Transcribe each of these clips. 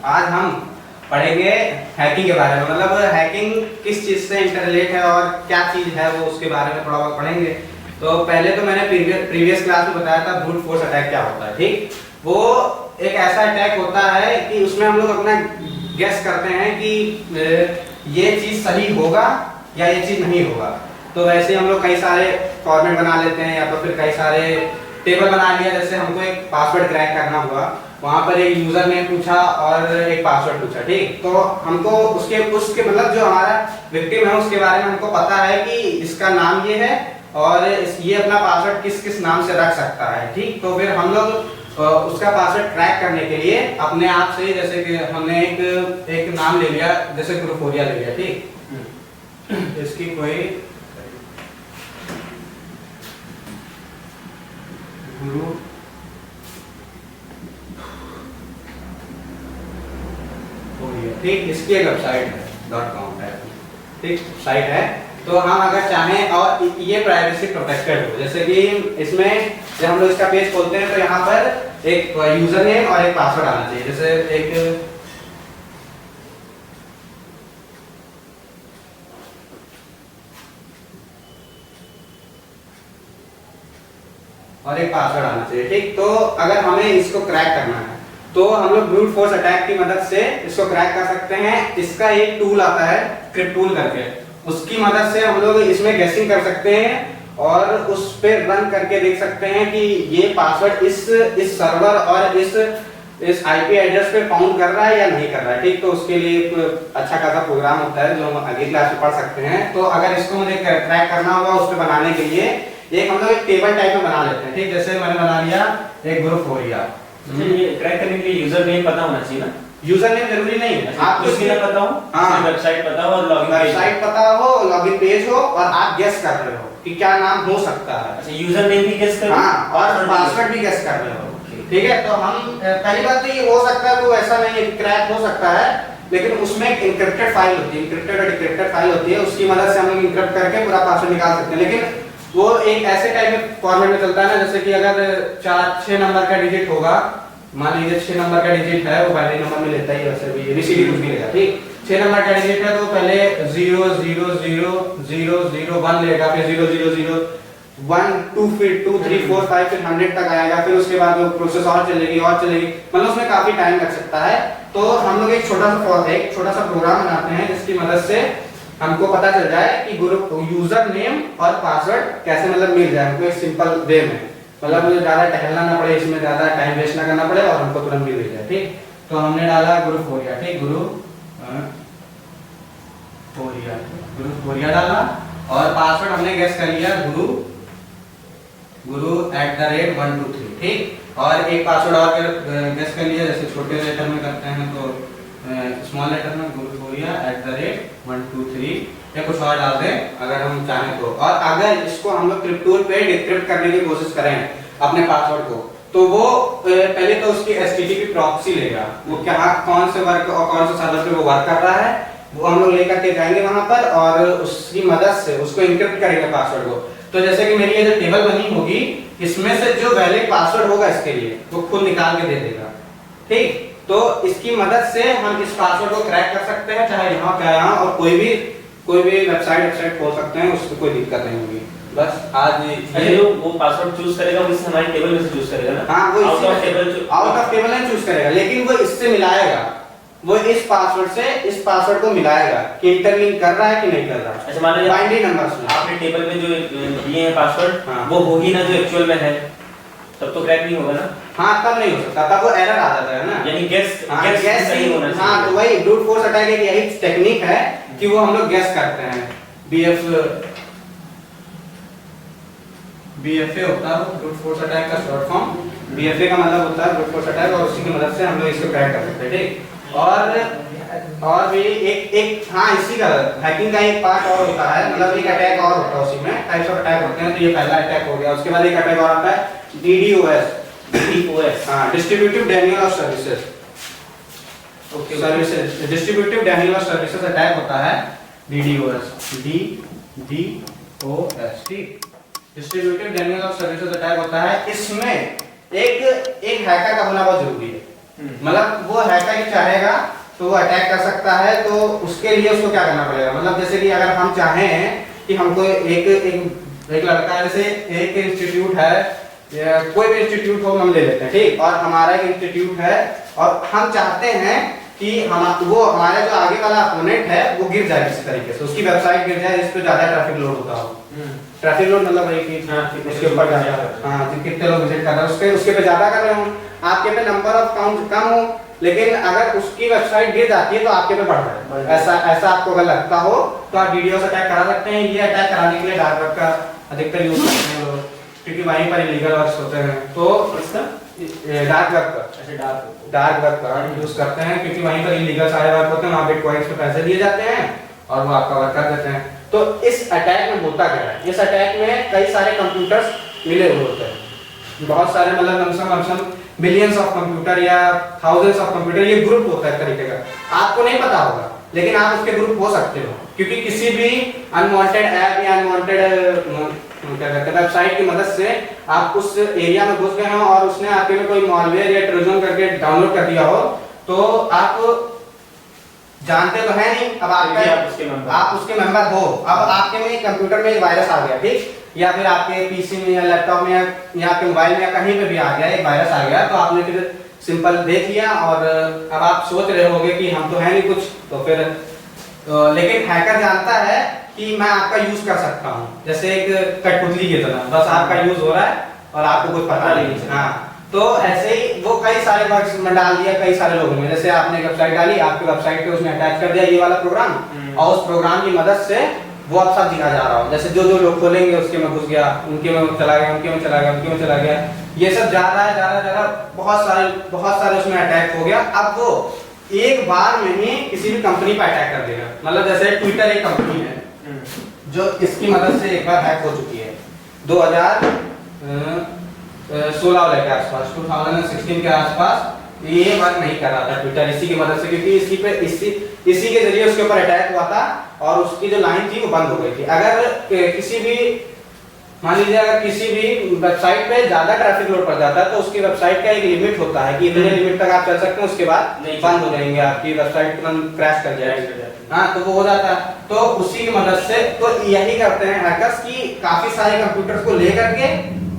आज हम पढ़ेंगे हैकिंग के बारे में, मतलब हैकिंग किस चीज़ से इंटरलेट है और क्या चीज़ है वो उसके बारे में थोड़ा बहुत पढ़ेंगे। तो पहले तो मैंने प्रीवियस क्लास में बताया था ब्रूट फोर्स अटैक क्या होता है। ठीक, वो एक ऐसा अटैक होता है कि उसमें हम लोग अपना गेस करते हैं कि ये चीज़ सही होगा या ये चीज़ नहीं होगा। तो वैसे हम लोग कई सारे फॉर्मेट बना लेते हैं या तो फिर कई सारे टेबल बना लिया। जैसे हमको एक पासवर्ड क्रैक करना हुआ, वहाँ पर एक यूजर नेम पूछा और एक पासवर्ड पूछा। ठीक, तो हमको उसके मतलब जो हमारा विक्टिम है उसके बारे में हमको पता है कि इसका नाम ये है और ये अपना पासवर्ड किस किस नाम से रख सकता है। ठीक, तो फिर हम लोग उसका पासवर्ड क्रैक करने के लिए अपने आप से, जैसे कि हमने एक नाम ले लिया, जैसे ग्रुपोरिया ले लिया। ठीक, इसकी कोई गुरु ठीक, इसकी एक वेबसाइट है .com है। ठीक, साइट है। तो हम अगर चाहें और ये प्राइवेसी प्रोटेक्टेड हो, जैसे कि इसमें जब हम लोग इसका पेज खोलते हैं तो यहाँ पर एक यूजर नेम और एक पासवर्ड आना चाहिए। जैसे एक पासवर्ड आना चाहिए। ठीक, तो अगर हमें इसको क्रैक करना है तो हम लोग ब्रूट फोर्स अटैक की मदद से इसको क्रैक कर सकते हैं। इसका एक टूल आता है क्रिप्टूल करके, उसकी मदद से हम लोग इसमें गैसिंग कर सकते हैं और उस पे रन करके देख सकते हैं कि ये पासवर्ड इस सर्वर और इस आईपी एड्रेस पे फाउंड कर रहा है या नहीं कर रहा है। ठीक, तो उसके लिए एक अच्छा खासा प्रोग्राम होता है जो हम अगली क्लास में पढ़ सकते हैं। तो अगर इसको मुझे क्रैक करना होगा उस पे बनाने के लिए एक हम लोग एक टेबल टाइप में बना लेते हैं। ठीक, जैसे मैंने बना लिया एक ग्रुप हो गया। ये क्रैक करने के लिए यूजर नेम पता होना चाहिए ना? यूजर नेम जरूरी नहीं है, आप कुछ भी ना पता हो, हाँ, वेबसाइट पता हो और लॉगिन वेबसाइट पता हो, लॉगिन पेज हो और आप गेस कर रहे हो कि क्या नाम हो सकता है। अच्छा, यूजर नेम भी गेस कर रहे हो? हाँ, और पासवर्ड भी गेस कर रहे हो। ठीक है, तो हम पहली बात तो ये हो सकता है, वो ऐसा नहीं है, क्रैक हो सकता है, लेकिन उसमें एक एन्क्रिप्टेड फाइल होती है, एन्क्रिप्टेड और डिक्रिप्टेड फाइल होती है, उसकी मदद से हम लोग एन्क्रिप्ट करके पूरा पासवर्ड निकाल सकते हैं। लेकिन वो एक ऐसे टाइप में फॉर्मेट में चलता है ना, जैसे कि अगर 4-6 नंबर का डिजिट होगा, मान लीजिए 6 नंबर का डिजिट है, वो बाइनरी नंबर में लेता ही वैसे भी एबीसीडी कुछ भी लेगा। ठीक, 6 नंबर का डिजिट है तो पहले 0 0 0 0 0 1 लेगा, फिर 0 0 0 1 2 फिर 2 3 4 5 फिर 100 तक आएगा, फिर उसके बाद वो प्रोसेस और चलेगी, मतलब उसमें काफी टाइम लग सकता है। तो हम लोग एक छोटा सा प्रोग्राम बनाते हैं जिसकी मदद से हमको पता चल जाए कि ग्रुप यूजर नेम और पासवर्ड कैसे मतलब मिल जाए हमको एक सिंपल वे में, मतलब मुझे ज्यादा टहलना ना पड़े, इसमें ज्यादा टाइम वेस्ट ना करना पड़े और हमको तुरंत मिल जाए। ठीक, तो हमने डाला ग्रुप हो गया। ठीक, ग्रुप हो गया डाला और पासवर्ड हमने गेस कर लिया गुरु @123। ठीक, और एक पासवर्ड और गेस कर लिया, जैसे छोटे लेटर में करते हैं तो स्मॉल लेटर में गुरुफोरिया @123 या कुछ और डाल दें अगर हम चाहें तो। और अगर इसको हम लोग क्रिप्टोल पे डिक्रिप्ट करने की कोशिश करें अपने पासवर्ड को, तो वो पहले तो उसकी एचटीटीपी प्रॉक्सी लेगा, वो क्या कौन से वर्क और कौन से सर्वर पे वो वर्क कर रहा है वो हम लोग लेकर के जाएंगे वहां पर और उसकी मदद से उसको इंक्रिप्ट करेंगे पासवर्ड को। तो जैसे कि मेरी ये जो टेबल बनी होगी इसमें से जो वैलिड पासवर्ड होगा इसके लिए वो खुद निकाल के दे देगा। ठीक, तो इसकी मदद से हम इस पासवर्ड को क्रैक कर सकते हैं, चाहे यहाँ क्या यहाँ, और कोई भी वेबसाइट खोल सकते हैं, उसको कोई दिक्कत नहीं होगी। बस आज ये वो पासवर्ड चूज करेगा वो इससे हमारी टेबल में से चूज करेगा ना? हाँ, वो आउट ऑफ टेबल नहीं चूज करेगा, लेकिन वो इससे मिलाएगा, वो इस पासवर्ड से इस पासवर्ड को मिलाएगा कि इंटरलिंक कर रहा है कि नहीं कर रहा है। अच्छा, मान लीजिए बाइनरी नंबर्स में आपने टेबल में जो दिए हैं पासवर्ड, हाँ, वो हो ही ना जो एक्चुअल में है, तब तो क्रैक नहीं होगा ना? हाँ, तब नहीं हो सकता, तब वो एरर आ जाता है ना, यानी गेस नहीं होना चाहिए। हाँ, तो वही ब्रूट फोर्स अटैक एक यही टेक्निक है कि वो हम लोग गेस करते हैं। बीएफए होता है ब्रूट फोर्स अटैक का शॉर्ट फॉर्म। बीएफए का मतलब होता है ब्रूट फोर्स अटैक और उसी की मदद से हम लोग इसको क्रैक कर सकते हैं। ठीक, और भी एक हाँ, इसी का हैकिंग का एक पार्ट और होता है, मतलब एक अटैक और होता है, उसी में टाइप्स ऑफ अटैक होते हैं। तो ये पहला अटैक हो गया, उसके बाद एक अटैक और आता है DDoS, हाँ, distributive Daniel of services. Okay, services distributive Daniel of services attack होता है DDoS। ठीक, distributive Daniel of services attack होता है। इसमें एक हैकर का होना बहुत जरूरी है। मतलब वो हैकर चाहेगा तो वो अटैक कर सकता है, तो उसके लिए उसको क्या करना पड़ेगा, मतलब जैसे कि अगर हम चाहें कि हमको एक लड़का, जैसे एक इंस्टीट्यूट है या कोई भी इंस्टीट्यूट हो हम ले लेते हैं, ठीक, और हमारा एक इंस्टीट्यूट है और हम चाहते हैं कि वो हमारा जो आगे वाला अपोनेंट है वो गिर जाए किसी तरीके से, उसकी वेबसाइट गिर जाए जिस पे ज्यादा ट्रैफिक लोड होता हो। ट्रैफिक लोड मतलब वही कि उसके ऊपर ज्यादा, कितने लोग विजिट कर रहे हैं उसके पे ज्यादा कर रहे हो, आपके पे नंबर ऑफ काउंट कम हो, लेकिन अगर उसकी वेबसाइट गिर जाती है तो आपके पे बढ़ रहा है, ऐसा आपको अगर लगता हो तो आप डीडोस अटैक करा सकते हैं। ये अटैक कराने के लिए डार्क वेब का अधिकतर यूज करते हैं लोग, क्योंकि वहीं पर इलीगल वर्क्स होते हैं। तो डार्क वेब का यूज करते हैं क्योंकि वहीं पर इलीगल सारे वर्क होते हैं, वहां बिटकॉइंस पे पैसे दिए जाते हैं और वो आपका वर्क कर देते हैं। तो इस अटैक में होता क्या है, इस अटैक में कई सारे कंप्यूटर्स मिले हुए होते हैं, बहुत सारे, मतलब लमसम बिलियंस ऑफ कंप्यूटर या थाउजेंड्स ऑफ कंप्यूटर, ये ग्रुप होता है तरीके का, आपको नहीं पता होगा लेकिन आप उसके ग्रुप हो सकते हो, क्योंकि किसी भी अनवांटेड ऐप या अनवांटेड वेबसाइट की मदद से आप उस एरिया में घुस गए हो और उसने आपके में कोई मॉलवेयर या ट्रोजन करके डाउनलोड कर दिया हो, तो आप जानते तो है नहीं, अब आप उसके मेंबर हो, अब आपके में कंप्यूटर में एक वायरस आ गया, ठीक, या फिर आपके पीसी में या लैपटॉप में या आपके मोबाइल में या कहीं पे भी आ गया एक वायरस आ गया, तो आपने फिर सिंपल देख लिया और अब आप सोच रहे होगे कि हम तो है नहीं कुछ, तो फिर लेकिन हैकर जानता है कि मैं आपका यूज कर सकता हूँ, जैसे एक कठपुतली की तरह, बस आपका यूज हो रहा है और आपको कुछ पता नहीं। हाँ, तो ऐसे ही वो कई सारे बग्स में डाल दिया कई सारे लोगों ने, जैसे आपने वेबसाइट डाली, आपकी वेबसाइट पे उसने अटैच कर दिया ये वाला प्रोग्राम और उस प्रोग्राम की मदद से वो अब सब दिखा जा रहा हो, जैसे जो लोग खोलेंगे उसके में घुस गया, उनके में चला गया, उनके में चला गया, उनके में चला गया, ये सब जा रहा है, बहुत सारे उसमें अटैक हो गया। अब वो एक बार में ही किसी भी कंपनी पर अटैक कर देगा, मतलब जैसे ट्विटर एक कंपनी है जो इसकी मदद से एक बार हैक हो चुकी है 2016 वाले के आसपास, 2016 के आसपास ये वर्क नहीं कर रहा था ट्विटर इसी की मदद से, क्योंकि इसी के जरिए उसके ऊपर अटैक हुआ था और उसकी जो लाइन थी वो बंद हो गई थी। अगर किसी भी, मान लीजिए अगर किसी भी वेबसाइट पे ज्यादा ट्रैफिक लोड पड़ जाता है तो उसकी वेबसाइट का एक लिमिट होता है कि इतने लिमिट तक आप चल सकते हैं, उसके बाद बंद हो जाएंगे, आपकी वेबसाइट तुरंत क्रैश कर जाएगी। हाँ, तो वो हो जाता है, तो उसी की मदद से तो यही करते हैं हैकर्स की काफी सारे कंप्यूटर्स को लेकर के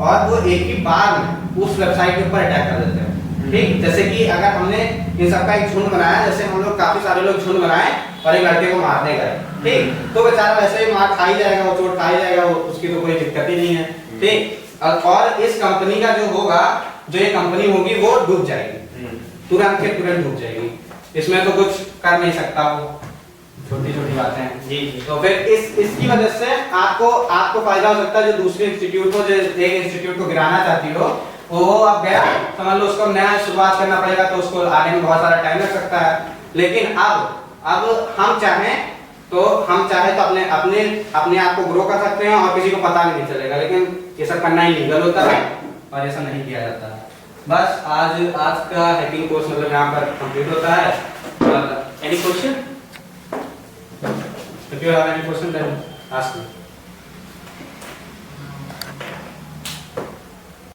और वो एक ही बार में उस वेबसाइट के ऊपर अटैक कर देते हैं, ठीक। जैसे कि अगर हमने इन सबका एक झुंड बनाया, जैसे हम लोग काफी सारे लोग झुंड बनाए और एक लड़के को मारने गए, ठीक, तो बेचारा वैसे ही मार खा ही जाएगा, वो चोट खा ही जाएगा, वो उसकी तो कोई दिक्कत ही नहीं है, ठीक। और इस कंपनी का जो होगा, जो ये कंपनी होगी वो डूब जाएगी, तुरंत के तुरंत डूब जाएगी, इसमें तो कुछ कर नहीं सकता वो, छोटी छोटी बातें हैं जी। तो फिर इसकी वजह से आपको फायदा हो सकता है, जो दूसरे इंस्टीट्यूट हो, जो एक इंस्टीट्यूट को गिराना चाहती हो, वो अब गया, समझ लो उसको नया शुरुआत करना पड़ेगा, तो उसको आने में बहुत सारा टाइम लग सकता है। लेकिन अब हम चाहें तो अपने आप को ग्रो कर सकते हैं और किसी को पता भी नहीं चलेगा, लेकिन ये सब करना ही लीगल होता है और ऐसा नहीं किया जाता है। बस आज का हैकिंग कोर्स मतलब यहाँ पर कंप्लीट होता है। Any question? If you have any question, then ask me.